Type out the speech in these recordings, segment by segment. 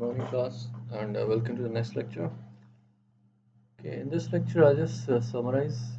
Morning class and welcome to the next lecture. Okay, in this lecture I'll just summarize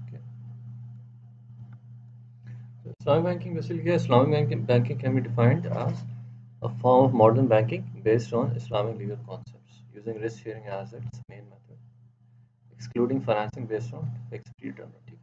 Okay. So Islamic banking basically Islamic banking can be defined as a form of modern banking based on Islamic legal concepts using risk sharing as its main method, excluding financing based on fixed predetermined.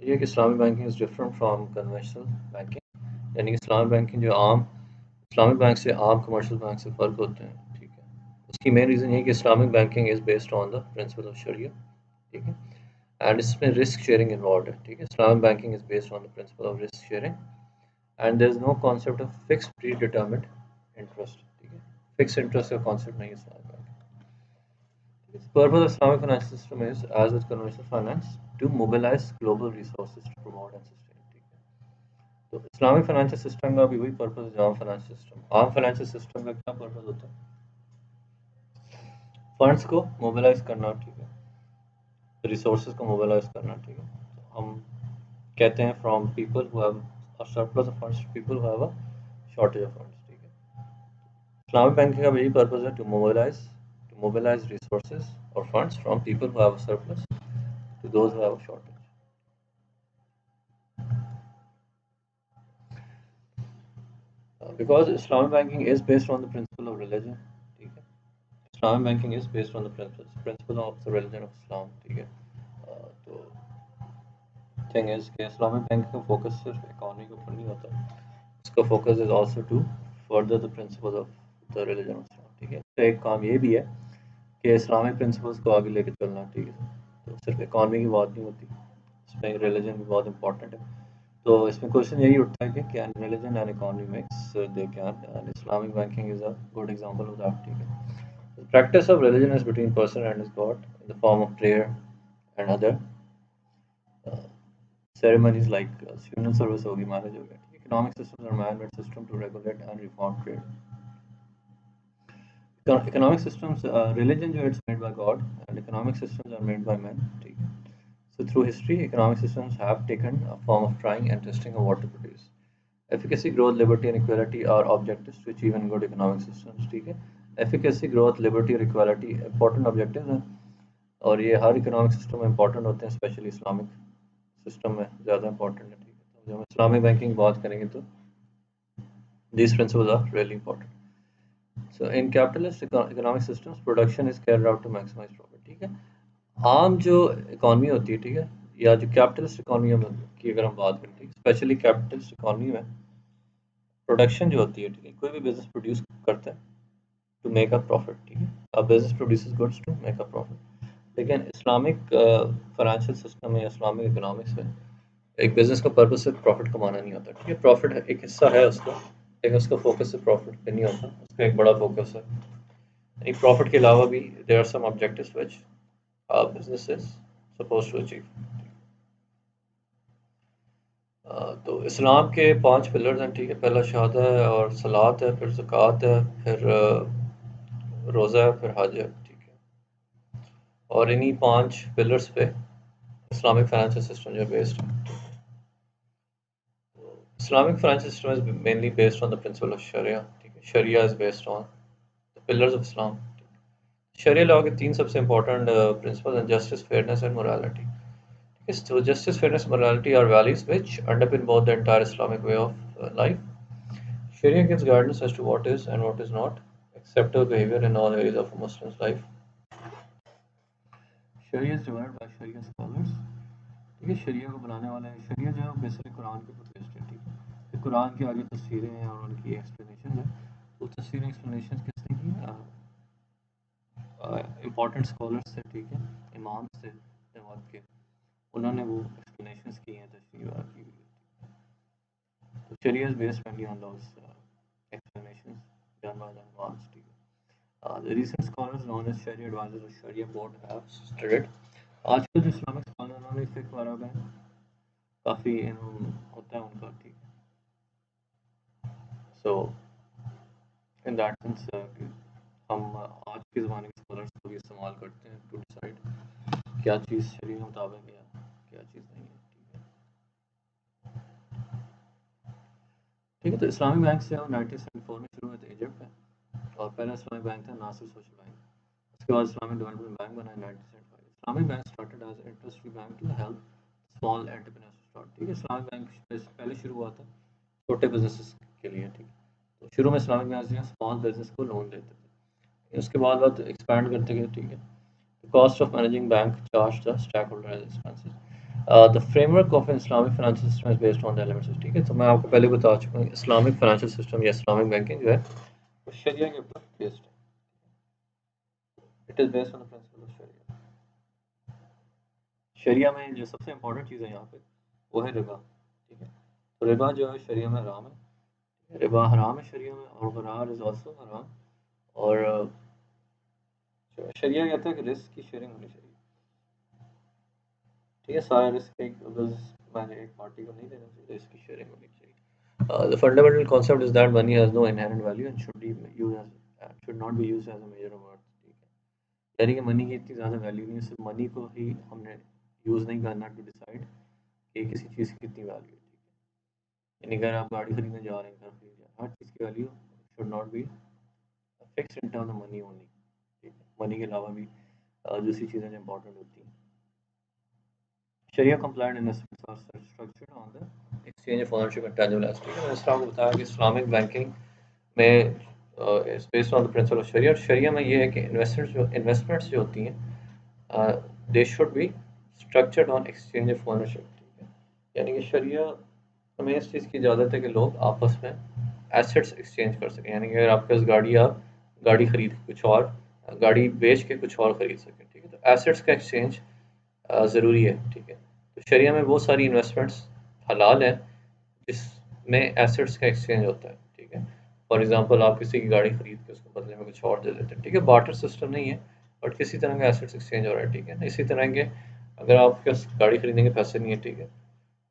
یہ ہے کہ Islamic banking is different from conventional banking. یعنی کہ Islamic banking جو عام Islamic bank سے عام commercial bank سے فرق ہوتے ہیں. ٹھیک ہے, اس کی مین ریزن یہ ہے کہ Islamic banking is based on the principle of Sharia. ٹھیک ہے, اینڈ اس میں رسک شیئرنگ انوالوڈ ہے. ٹھیک ہے, Islamic banking is based on the principle of risk sharing and there is no concept of fix predetermined interest. ٹھیک ہے, fix interest کا concept نہیں ہے Islamic banking. Purpose of Islamic finance system is as with conventional finance to mobilise global resources to promote and sustain. تو Islamic financial system کا بھی وہی purpose ہے. عام فائنینشل سسٹم, عام فائنینشل سسٹم کا کیا پرپز ہوتا ہے؟ فنڈس کو موبلائز کرنا. ٹھیک ہے, ریسورسز کو موبلائز کرنا. ٹھیک ہے, ہم کہتے ہیں from people who have surplus of funds to people who have a shortage of funds. ٹھیک ہے, اسلامک بینکنگ کا بھی یہی پرپز ہے, ٹو موبلائز ریسورسز اور funds from people who have a surplus to those who have a shortage. Because Islamic banking is based on the principle of religion. ٹھیک ہے, Islamic banking is based on the principle of the religion of Islam. ٹھیک ہے, تو thing is کہ Islamic bank کا focus صرف economy کے اوپر نہیں ہوتا, اس کا focus is also to further the principle of the religion of Islam. ٹھیک ہے, تو ایک کام یہ بھی ہے کہ اسلامک پرنسپلس کو آگے لے کے چلنا. ٹھیک ہے, تو صرف اکانومی کی بات نہیں ہوتی, اس میں ریلیجن بھی بہت امپورٹنٹ ہے. تو اس میں کوشچن یہی اٹھتا ہے کہ can religion and economy mix they can, and Islamic banking is a good example of that. ٹھیک ہے, practice of religion is between person and his God in the form of prayer and other ceremonies like funeral service ہوگی, marriage ہو گیا. ٹھیک ہے, economic systems are man-made system to regulate and reform trade. Economic systems, religion جو it's made by God and economic systems are made by men. ٹھیک ہے, so through history economic systems have taken a form of trying and testing of what to produce. Efficacy, growth, liberty and equality are objectives to achieve in good economic systems. ٹھیک ہے, efficacy, growth, liberty اور equality important objectives ہیں, اور یہ ہر economic system میں important ہوتے ہیں, especially Islamic system میں زیادہ امپورٹنٹ ہے. ٹھیک ہے, تو جب ہم اسلامک بینکنگ بات کریں گے تو these principles are really important. So in capitalist economic systems production is carried out to maximise profit. ٹھیک ہے, عام جو اکانومی ہوتی ہے, ٹھیک ہے, یا جو کیپٹلسٹ اکانومی کی اگر ہم بات کریں, ٹھیک, اسپیشلی کیپٹلسٹ اکانومی میں پروڈکشن جو ہوتی ہے, ٹھیک ہے, کوئی بھی بزنس پروڈیوس کرتا ہے ٹو میک اے پروفٹ. ٹھیک ہے, business produces goods to make a profit. لیکن اسلامک فائنینشیل سسٹم میں یا اسلامک اکنامکس میں ایک بزنس کا پرپز صرف پروفٹ کمانا نہیں ہوتا. ٹھیک ہے, پروفٹ ایک حصہ ہے اس کا, لیکن اس کا فوکس صرف پروفٹ پہ نہیں ہوتا, اس کا ایک بڑا فوکس ہے یعنی پروفٹ کے علاوہ بھی there are some objectives which business is suppose to achieve. تو اسلام کے 5 پلرز ہیں. ٹھیک ہے, پہلا شہادہ ہے اور صلاۃ ہے, پھر زکوٰۃ ہے, پھر روزہ ہے, پھر حج ہے. ٹھیک ہے, اور انہی 5 پلرز پہ اسلامک فائنینشیل سسٹم جو بیسڈ ہے. Islamic financial system is mainly based on the principle of Sharia. ٹھیک ہے, Sharia is based on the pillars of Islam. Sharia law کے 3 سب سے امپورٹنٹ پرنسپل ہیں, justice, fairness and morality. So justice, fairness, morality are values which underpin both the entire Islamic way of life. Sharia gives guidance as to what is and what is not acceptable behavior in all areas of a Muslim's life. Sharia is developed by Sharia scholars. ٹھیک ہے, شریعہ کو بنانے والے ہیں. شریعہ جو ہے وہ basically قرآن کے اوپر بیسڈ ہے. ٹھیک ہے, قرآن کے آگے تفسیریں ہیں اور ان کی ایکسپلینیشن ہے. وہ تفسیریں ایکسپلینیشن کس نے کی؟ امپورٹنٹ اسکالرس تھے. ٹھیک ہے, امام تھے وقت کے, انہوں نے وہ ایکسپلینیشنس کی ہیں, تشریح کی ہوئی ہے. تو شریعہ is based mainly on those explanations done by the imams. ٹھیک ہے, the recent scholars known as Sharia advisors or Sharia board have studied. آج کل جو اسلامک اسکالر انہوں نے فقہ وغیرہ میں کافی ہوتا ہے ان کا. ٹھیک ہے, سو ان دیٹ سینس ہم آج کے زمانے کے اسکالرس کو بھی استعمال کرتے ہیں ٹو ڈیسائڈ کیا چیز شریعہ کے مطابق ہے کیا چیز نہیں ہے. ٹھیک ہے, ٹھیک ہے. تو اسلامک بینک سے 1974 میں شروع ہوئے تھے ایجپٹ میں، اور پہلا اسلامک بینک تھا ناصر سوشل بینک. اس کے بعد اسلامک ڈیولپمنٹ بینک بنا 1975. Islamic bank started as interest free bank to help small entrepreneurs start. ٹھیک ہے. اسلامک بینک پہلے شروع ہوا تھا چھوٹے بزنسز کے لیے. ٹھیک ہے. تو شروع میں اسلامک بینک جو ہے اسمال بزنس کو لون دیتے تھے. اس کے بعد ایکسپینڈ کرتے گئے. ٹھیک ہے. Cost of managing bank charge the stake holder as expenses. The frame work of an Islamic financial system is based on the elements. ٹھیک ہے. تو میں آپ کو پہلے بتا چکا ہوں اسلامک فائنینشیل سسٹم یا اسلامک بینکنگ جو ہے وہ شریعہ کے اوپر بیسڈ ہے. It is based on the principle of Sharia. Sharia میں جو سب سے امپورٹنٹ چیز ہے یہاں پہ وہ ہے ربا. ٹھیک ہے. تو ربا جو ہے شریعہ میں حرام ہے. ربا حرام ہے شریعہ میں، اور غرار از آلسو حرام. اور شریعہ کہتا ہے کہ رسک کی شیئرنگ ہونی چاہیے. ٹھیک ہے. سارا رسک میں نے ایک پارٹی کو نہیں دینا چاہیے، رسک کی شیئرنگ ہونی چاہیے. The fundamental concept is that money has no inherent value and should not be used as a measure of worth. ٹھیک ہے. یعنی کہ منی کی اتنی زیادہ ویلیو نہیں ہے، صرف منی کو ہی ہم نے یوز نہیں کرنا ٹو ڈیسائڈ کہ کسی چیز کی کتنی ویلیو ہے. ٹھیک ہے. یعنی اگر آپ گاڑی خریدنے جا رہے ہیں، گھر خریدنے جا رہے ہیں، ہر چیز کی value should not be fixed in terms of money only. ٹھیک ہے. منی کے علاوہ بھی دوسری چیزیں جو امپورٹنٹ ہوتی ہیں. شریعہ compliant investments are structured on the exchange of ownership and tangible assets. ٹھیک ہے. میں نے اس طرح کو بتایا کہ اسلامک بینکنگ میں based on the principle of Sharia. اور شریعہ میں یہ ہے کہ انویسٹمنٹس جو ہوتی ہیں they should be structured on exchange of ownership. ٹھیک ہے. یعنی کہ شریعہ ہمیں اس چیز کی اجازت ہے کہ لوگ آپس میں ایسٹس ایکسچینج کر سکیں. یعنی کہ اگر آپ کے پاس گاڑی، آپ گاڑی خرید کے کچھ اور گاڑی بیچ کے کچھ اور خرید سکیں. ٹھیک ہے. تو ایسٹس کا ایکسچینج ضروری ہے. ٹھیک ہے. تو شریعہ میں وہ ساری انویسٹمنٹس حلال ہیں جس میں ایسٹس کا ایکسچینج ہوتا ہے. ٹھیک ہے. فار ایگزامپل آپ کسی کی گاڑی خرید کے اس کو بدلے میں کچھ اور دے دیتے ہیں. ٹھیک ہے. بارٹر سسٹم نہیں ہے، بٹ کسی طرح کا ایسٹس ایکسچینج ہو رہا ہے. ٹھیک ہے. اسی طرح کے اگر آپ کے گاڑی خریدنے کے پیسے نہیں ہیں، ٹھیک ہے،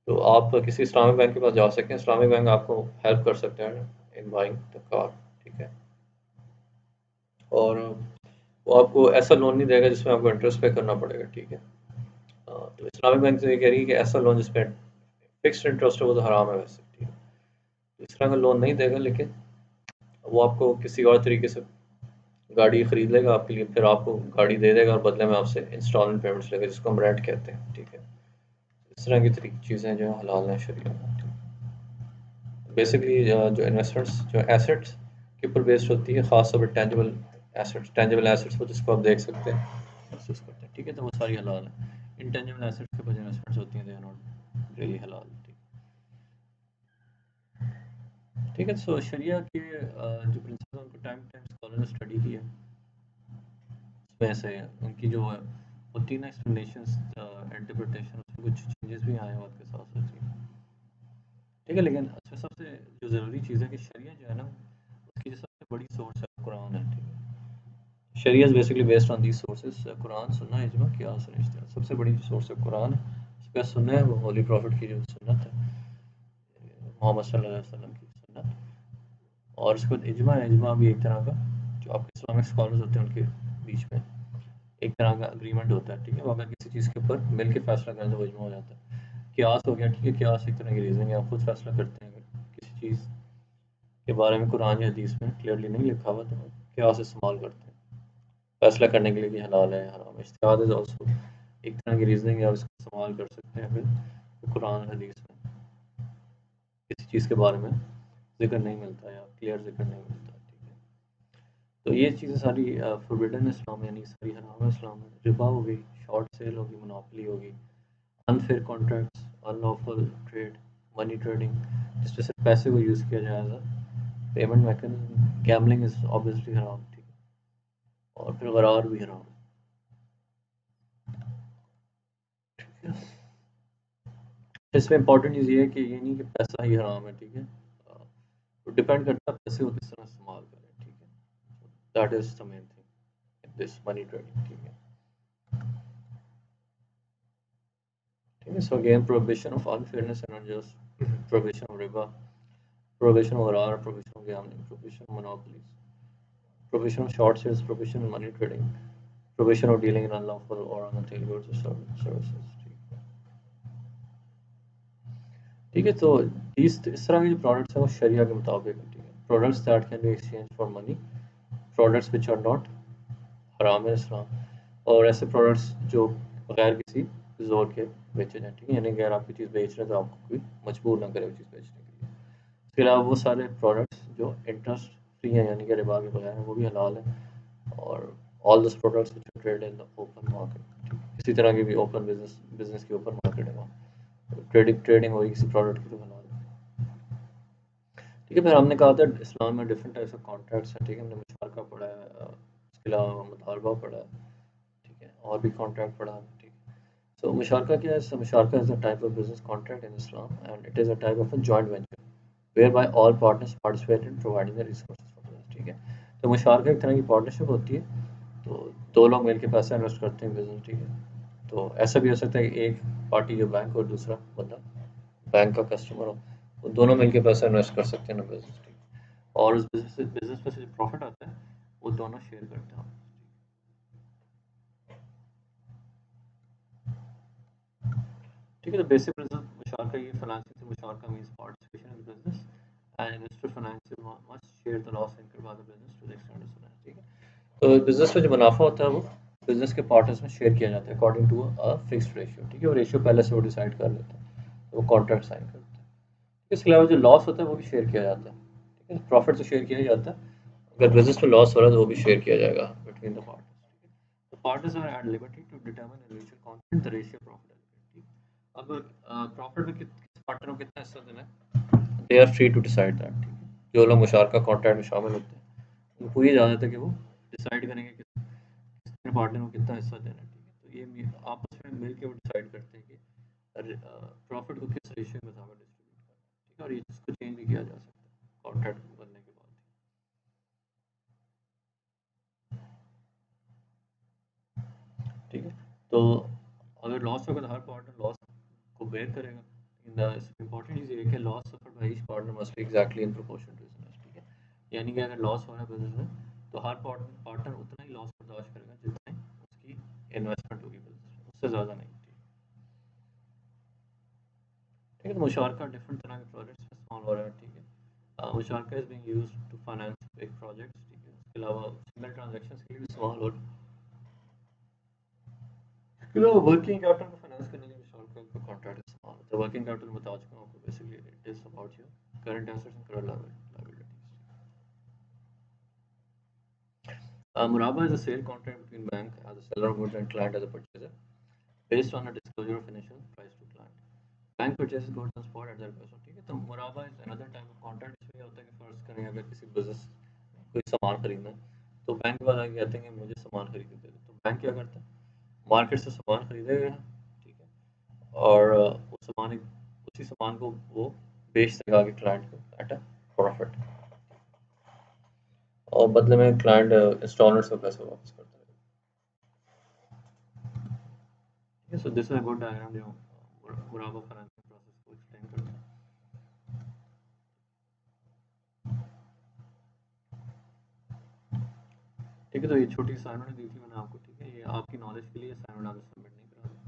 تو آپ کسی اسلامک بینک کے پاس جا سکتے ہیں. اسلامک بینک آپ کو ہیلپ کر سکتے ہیں ان بائنگ دا کار. ٹھیک ہے. اور وہ آپ کو ایسا لون نہیں دے گا جس میں آپ کو انٹرسٹ پے کرنا پڑے گا. ٹھیک ہے. تو اسلامک بینک تو یہ کہہ رہی ہے کہ ایسا لون جس پہ فکسڈ انٹرسٹ ہے وہ تو حرام ہے ویسے. ٹھیک ہے. اس طرح کا لون نہیں دے گا، لیکن وہ آپ کو کسی اور طریقے سے گاڑی خرید لے گا آپ کے لیے، پھر آپ کو گاڑی دے دے گا اور بدلے میں آپ سے انسٹالمنٹ پیمنٹس لے گا، جس کو ہم رینٹ کہتے ہیں. ٹھیک ہے. اس طرح کی چیزیں جو ہیں حلال ہیں شریعہ میں. بیسکلی جو انویسٹمنٹس جو ایسٹس کے اوپر بیسڈ ہوتی ہے، خاص طور پہ ٹینجیبل ایسٹس کو جس کو آپ دیکھ سکتے ہیں محسوس کرتے ہیں. ٹھیک ہے. تو وہ ساری حلال ہیں. انٹینجیبل ایسٹس کے اوپر جو انویسٹمنٹس ہوتی ہیں دے آر ناٹ ریئلی حلال. ٹھیک ہے. سو شریعہ کے جو پرنسپل ان کو ٹائم اسکالر نے اسٹڈی کیا، اس میں سے ان کی جو ہوتی ہے نا ایکسپلینیشنس انٹرپریٹیشن، اس میں کچھ چینجز بھی آئے ہیں وقت کے ساتھ ساتھ. ٹھیک ہے. لیکن اس میں سب سے جو ضروری چیز ہے کہ شریعہ جو ہے نا اس کی جو سب سے بڑی سورس ہے قرآن ہے. ٹھیک ہے. Sharia basically based on these sources, Quran, Sunnah, Ijma, قیاس اور اجتہاد. سب سے بڑی جو سورس ہے قرآن ہے، اس کا سنہ ہے وہ ہولی پروفٹ کی جو سنت ہے محمد صلی اللہ علیہ وسلم کی سنت. اور اس کے بعد اجماع ہے. اجماع بھی ایک طرح کا جو آپ کے اسلامک اسکالرز ہوتے ہیں ان کے بیچ میں ایک طرح کا اگریمنٹ ہوتا ہے. ٹھیک ہے. وہ اگر کسی چیز کے اوپر مل کے فیصلہ کریں تو وہ اجماع ہو جاتا ہے. قیاس ہو گیا. ٹھیک ہے. قیاس ایک طرح کی ریزننگ ہے، آپ خود فیصلہ کرتے ہیں. اگر کسی چیز کے بارے میں قرآن یا حدیث میں کلیئرلی نہیں لکھا ہوا تو قیاس استعمال کرتے ہیں فیصلہ کرنے کے لیے کہ حلال ہے حرام ہے. اجتہاد از آلسو ایک طرح کی ریزننگ ہے، آپ اس کو استعمال کر سکتے ہیں پھر قرآن حدیث میں کسی چیز کے بارے میں ذکر نہیں ملتا یا کلیئر ذکر نہیں ملتا. ٹھیک ہے. تو یہ چیزیں ساری فوربیڈن اسلام میں، یعنی ساری حرام ہے اسلام میں. ربا ہو گئی، شارٹ سیل ہوگی، منوپلی ہوگی، unfair contracts, unlawful trade, money trading جس میں سے پیسے کو یوز کیا جائے گا، payment mechanism, gambling is obviously حرام. ٹھیک ہے. اور پھر غرار بھی حرام. ٹھیک ہے. اس میں امپورٹنٹ چیز یہ ہے کہ یہ نہیں کہ پیسہ ہی حرام ہے. ٹھیک ہے. ڈپینڈ کرتا ہے پیسے کو کس طرح استعمال کریں. ٹھیک ہے. That is the main thing this money trading. ٹھیک ہے. ٹھیک ہے. So again prohibition of unfairness and unjust, prohibition of ربا، prohibition of RR, prohibition of gambling, prohibition of monopolies, prohibition of short sales, prohibition of money trading, prohibition of dealing in unlawful or unethical goods or services. ٹھیک ہے، تو اس طرح کے جو products ہیں وہ Sharia کے مطابق ہیں، ٹھیک ہے، products that can be exchange for money, products which are not حرام ہے اسلام، اور ایسے پروڈکٹس جو بغیر کسی زور کے بیچے جائیں، ٹھیک ہے، یعنی اگر آپ کی چیز بیچ رہے ہیں تو آپ کو کوئی مجبور نہ کرے وہ چیز بیچنے کے لیے۔ اس کے علاوہ وہ سارے پروڈکٹس جو انٹرسٹ فری ہیں یعنی کہ ربا کے بغیر ہیں وہ بھی حلال ہیں، اور all those products which trade in open market, کسی طرح کی بھی اوپن بزنس کی اوپن مارکیٹ ہے وہاں ٹریڈنگ ہوگی کسی پروڈکٹ کی تو حلال ہے۔ ٹھیک ہے، پھر ہم نے کہا تھا اسلام میں ڈفرنٹ ٹائپس آف کانٹریکٹس ہیں، ٹھیک ہے، ہم نے مشارکہ پڑھا ہے، اس کے علاوہ مطالبہ پڑھا ہے، ٹھیک ہے، اور بھی کانٹریکٹ پڑھا ہے، ٹھیک ہے۔ سو مشارکہ کیا ہے؟ So مشارکہ is a type of business contract in Islam and it is a type of a joint venture whereby all partners participate in providing the resources for business، ٹھیک ہے، تو مشارکہ ایک طرح کی پارٹنرشپ ہوتی ہے، تو دو لوگ مل کے پیسہ انویسٹ کرتے ہیں بزنس، ٹھیک ہے، تو ایسا بھی ہو سکتا ہے کہ ایک پارٹی جو بینک اور دوسرا بندہ بینک کا کسٹمر ہو، وہ دونوں مل کے پیسہ انویسٹ کر سکتے ہیں نا بزنس، ٹھیک ہے، اور اس بزنس میں سے جو پروفٹ آتا ہے وہ دونوں شیئر کرتے ہیں۔ ٹھیک ہے، تو بیسک پرنسپل مشارکہ یہ فنانسنگ سے مشارکہ means participation in the business and investor financial must share the loss incurred by the business to the extent of finance، ٹھیک ہے، تو بزنس میں جو منافع ہوتا ہے وہ بزنس کے پارٹنرز میں شیئر کیا جاتا ہے اکارڈنگ ٹو فکسڈ ریشیو، ٹھیک ہے، وہ ریشیو پہلے سے وہ ڈیسائڈ کر لیتا ہے، تو وہ کانٹریکٹ سائن کرتے ہیں۔ اس کے علاوہ جو لاس ہوتا ہے وہ بھی شیئر کیا جاتا ہے، ٹھیک ہے، پروفٹ تو شیئر کیا ہی جاتا ہے، اگر بزنس میں لاس ہو رہا ہے تو وہ بھی شیئر کیا جائے گا بٹوین دا پارٹنرز، ٹھیک ہے، تو partners are at liberty to determine in mutual consent the ratio profit, اب پروفٹ میں کس پارٹنر کو کتنا حصہ دینا ہے، they are free to decide that, ٹھیک ہے، جو لوگ مشارکہ کانٹریکٹ میں شامل ہوتے ہیں ان کو یہ اجازت ہے کہ وہ ڈیسائڈ کریں گے کہ کس پارٹنر کو کتنا حصہ دینا ہے، ٹھیک ہے، تو یہ آپس میں مل کے وہ ڈیسائڈ کرتے ہیں کہ پروفٹ کو کس ریشیو کے مطابق ڈسٹریبیوٹ کرنا ہے، ٹھیک ہے، اور یہ چیز کو چینج بھی کیا جا سکتا ہے کانٹریکٹ بننے کے بعد۔ ٹھیک ہے، تو اگر لاس ہوگا تو ہر پارٹنر لاس کو بیئر کرے گا، امپورٹنٹ چیز یہ ہے کہ loss suffer by each partner must be exactly in proportion to business, ٹھیک ہے، یعنی کہ اگر لاس ہو رہا ہے بزنس میں تو ہر پارٹنر اتنا ہی لاس برداشت کرے گا جتنا ہی اس کی انویسٹمنٹ ہوگی بزنس میں، اس سے زیادہ نہیں، ٹھیک ہے، تو مشارکہ ڈفرنٹ طرح کے پروجیکٹس میں استعمال ہو رہا ہے، ٹھیک ہے، مشارکہ is being used to finance big projects, ٹھیک ہے، اس کے علاوہ سنگل ٹرانزیکشن کے لیے بھی استعمال ہو رہا ہے، اس کے علاوہ ورکنگ کیپٹل کو فائنانس کرنے کے لیے مشارکہ کا کانٹریکٹ استعمال ہوتا ہے، ورکنگ کیپٹل بتا چکا ہوں آپ کو، basically it is about your current assets and current liabilities. Muraba is a sale contract between bank as a seller of goods and client as a purchaser, based on a disclosure of initial price to client. Bank purchases goods on spot at their request. ٹھیک ہے، تو مرابہ از another type of contract، اس میں یہ ہوتا ہے کہ فرض کریں اگر کسی بزنس کوئی سامان خریدنا ہے تو بینک والا کہتے ہیں کہ مجھے سامان خرید کے دے دو، تو بینک کیا کرتا ہے مارکیٹ سے سامان خریدے گا، ٹھیک ہے، اور وہ سامان اسی سامان کو وہ بیچ دے گا آگے کلائنٹ کو ایٹ اے پروفٹ، اور بدلے میں کلائنٹ انسٹالمنٹس کا پیسہ واپس کرتا ہے۔ سو دس از اے گڈ ڈائگرام جو مرابہ فائنانسنگ پروسیس کو ایکسپلین کرتا ہے۔ ٹھیک ہے، تو یہ چھوٹی اسائنمنٹ دی تھی میں نے آپ کو، ٹھیک ہے، یہ آپ کی نالج کے لیے اسائنمنٹ آپ سبمٹ نہیں کرا دیں،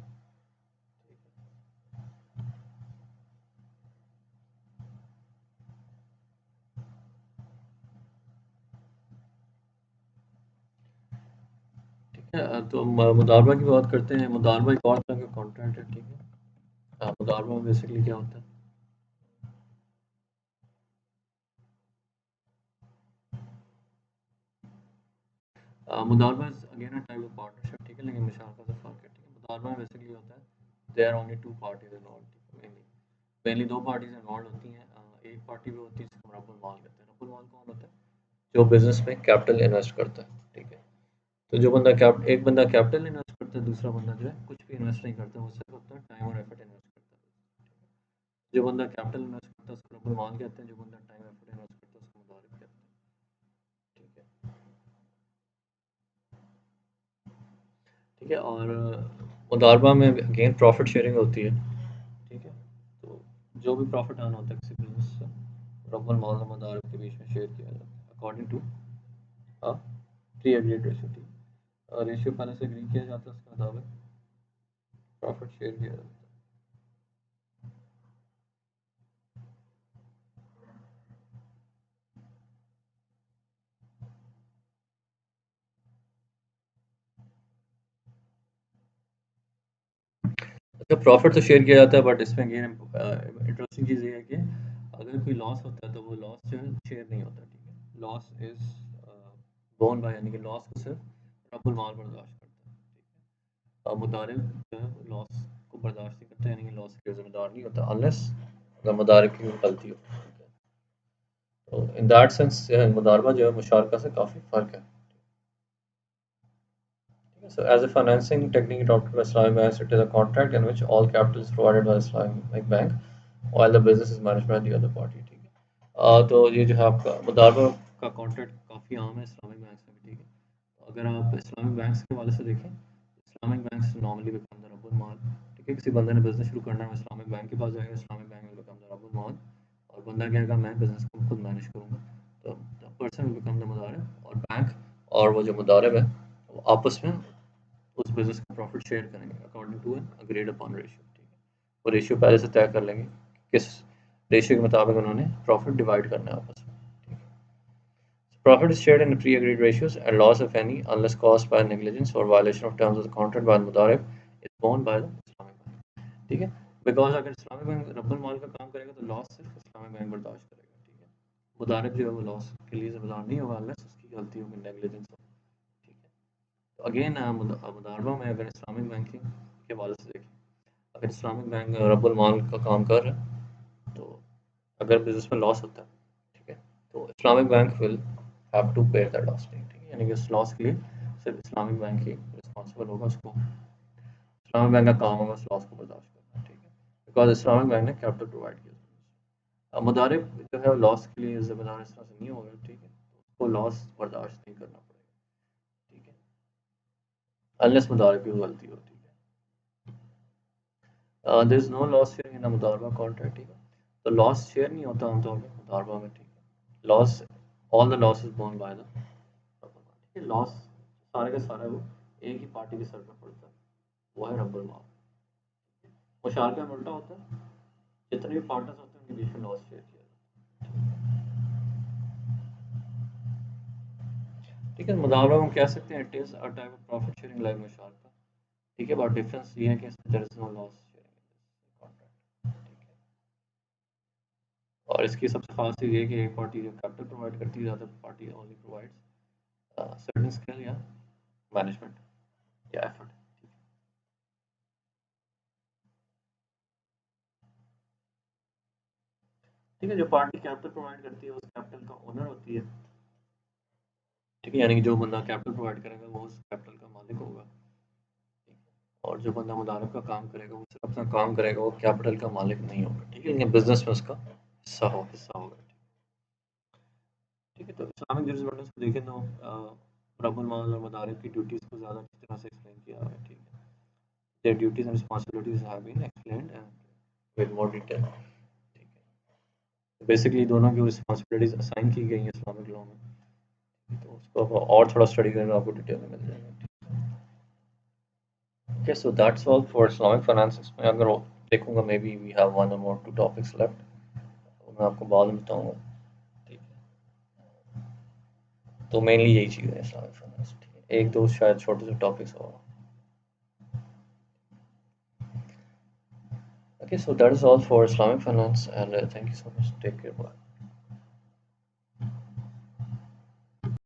ٹھیک ہے، تو مداربہ کی بات کرتے ہیں، مداربہ ایک اور طرح کا کانٹریکٹ ہے، ٹھیک ہے، مداربہ میں بیسکلی کیا ہوتا ہے، مداربہ is again a type of partnership, ٹھیک ہے، لیکن مشارکہ سے فرق ہے، ٹھیک ہے، مداربہ میں بیسکلی ہوتا ہے they are only two parties involved, mainly دو پارٹیز انوالوڈ ہوتی ہیں، ایک پارٹی بھی ہوتی ہے جس کو رب المال کہتے ہیں، رب المال کون ہوتا ہے جو بزنس میں کیپٹل انویسٹ کرتا ہے، ٹھیک ہے، تو جو بندہ ایک بندہ کیپٹل انویسٹ کرتا ہے، دوسرا بندہ جو ہے کچھ بھی انویسٹ نہیں کرتا، وہ صرف اپنا ٹائم اور ایفرٹ انویسٹ کرتا ہے، جو بندہ کیپٹل انویسٹ کرتا ہے اس کو رب المال کہتے ہیں، جو بندہ ٹائم ایفرٹ انویسٹ کرتا ہے اس کو مدارب کہتے ہیں، ٹھیک ہے، ٹھیک ہے، اور مداربہ میں اگین پروفٹ شیئرنگ ہوتی ہے، ٹھیک ہے، تو جو بھی پروفٹ آنا ہوتا ہے کسی بزنس سے رب المال اور مدارب کے بیچ میں شیئر کیا جاتا ہے according to pre agreed ratio, ٹھیک ہے، ریشیو پہلے سے اگری کیا جاتا ہے، اس کے مطابق پروفٹ شیئر کیا جاتا ہے۔ پروفٹ تو شیئر کیا جاتا ہے، بٹ اس میں انٹرسٹنگ چیز یہ ہے کہ اگر کوئی لاس ہوتا ہے تو وہ لاس جو ہے شیئر نہیں ہوتا، ٹھیک ہے، لاس از بون بائی، یعنی کہ لاس کو صرف رب المال برداشت کرتا ہے، ٹھیک ہے، اور مدارب جو ہے لاس کو برداشت نہیں کرتا، یعنی کہ لاس کے ذمہ دار نہیں ہوتا انلیس اگر مدارب کی کوئی غلطی ہو، ٹھیک ہے، تو ان دیٹ سینس مداربہ جو ہے مشارکہ سے کافی فرق ہے. So, as a financing technique adopted by Islamic banks, it is a contract in which all capital is provided by Islamic bank, while the business is managed by the other party. ٹھیک ہے، تو یہ جو ہے آپ کا مداربہ کا contract کافی عام ہے اسلامک بینکس میں بھی، ٹھیک ہے، اگر آپ اسلامک بینکس کے حوالے سے دیکھیں، Islamic banks normally become the رب المال، ٹھیک ہے، کسی بندے نے بزنس شروع کرنا ہے، وہ اسلامک بینک کے پاس جائے گا، اسلامک بینک میں بیکم دا رب المال، اور بندہ کہے گا میں بزنس کو خود مینیج کروں گا، تو پرسن بیکم دا مدارب، اور بینک اور وہ جو مدارب ہے وہ آپس میں اس بزنس کا پروفٹ شیئر کریں گے according to an agreed upon ratio, ٹھیک ہے، وہ ریشیو پہلے سے طے کر لیں گے کس ریشیو کے مطابق انہوں نے پروفٹ ڈیوائڈ کرنا ہے آپس میں، ٹھیک ہے. Profit is shared in pre-agreed ratios, and loss, if any, unless caused by negligence or violation of terms of the contract by the mudarib, is borne by the Islamic Bank. ٹھیک ہے، because اگر Islamic bank رب المال کا کام کرے گا تو لاس صرف Islamic bank برداشت کرے گا، ٹھیک ہے، مدارب جو ہے وہ لاس کے لیے ذمہ دار نہیں ہوگا unless اس کی غلطی ہوگی، نیگلیجنس ہو، ٹھیک ہے. تو اگین مداربہ میں اگر اسلامک بینکنگ کے حوالے سے دیکھیں، اگر اسلامک بینک رب المال کا کام کر رہا ہے تو اگر بزنس میں لاس ہوتا ہے، ٹھیک ہے، تو Islamic bank will have to pay the loss, ٹھیک ہے، یعنی کہ اس لاس کے لیے صرف اسلامک بینک ہی رسپانسبل ہوگا، اس کو اسلامک بینک کا کام ہوگا اس لاس کو برداشت کرنا، ٹھیک ہے، بیکاز اسلامک بینک نے کیپٹل پرووائڈ کیا. اب مدارب جو ہے لاس کے لیے ذمہ دار اس طرح سے نہیں ہوگا، ٹھیک ہے، اس کو لاس برداشت نہیں کرنا پڑے گا، ٹھیک ہے، انلیس مدارب کی غلطی ہوتی ہے. دیر is know loss sharing in مداربہ contract, ٹھیک ہے، تو لاس شیئر نہیں ہوتا عام طور پہ مداربہ میں، ٹھیک ہے، لاس آل دا لاس از بورن بائی دا، ٹھیک ہے، لاس سارے کا سارا وہ ایک ہی پارٹی کے سر پہ پڑتا ہے، وہ ہے رب المال. مشارکہ میں الٹا ہوتا ہے، جتنے بھی پارٹنرز ہوتے ہیں ان کے بیچ میں لاس شیئر کیا جاتا ہے، ٹھیک ہے. مداربہ ہم کہہ سکتے ہیں it is a type of profit sharing like مشارکہ، ٹھیک ہے، بٹ ڈفرینس یہ ہے کہ اس میں دیر is know loss sharing contract, اور اس کی سب سے خاص چیز یہ ہے کہ ایک پارٹی جو کیپٹل پرووائڈ کرتی ہے، زیادہ party only provide certain skill یا مینجمنٹ یا ایفرٹ. ٹھیک ہے، جو پارٹی کیپٹل پرووائڈ کرتی ہے اس کیپٹل کا اونر ہوتی ہے، ٹھیک ہے، یعنی کہ جو بندہ کیپٹل پرووائڈ کرے گا وہ اس کیپٹل کا مالک ہوگا، اور جو بندہ مدارب کا کام کرے گا وہ صرف اپنا کام کرے گا، وہ کیپٹل کا مالک نہیں ہوگا، ٹھیک ہے، لیکن بزنس میں اس کا حصہ ہوگا. ٹھیک ہے، تو اسلامک جورسپروڈنس کو دیکھیں تو رب المال اور مدارب کی ڈیوٹیز کو زیادہ اچھی طرح سے ایکسپلین کیا ہوا ہے، ٹھیک ہے. Their duties and responsibilities have been explained with more detail. ٹھیک ہے، بیسکلی دونوں کی رسپانسبلٹیز اسائن کی گئی ہیں اسلامک لاء میں، تو اس کو اور تھوڑا اسٹڈی کریں تو آپ کو ڈیٹیل میں مل جائے گا. Okay, so that's all for Islamic finance. میں اگر دیکھوں گا maybe we have one or more two topics left, تو میں آپ کو بعد میں بتاؤں گا، ٹھیک ہے. تو مینلی یہی چیز ہے اسلامک فائنانس، ٹھیک ہے، ایک دو شاید چھوٹے سے topics who. Okay, so that is all for Islamic finance, and thank you so much. Take care. Bye.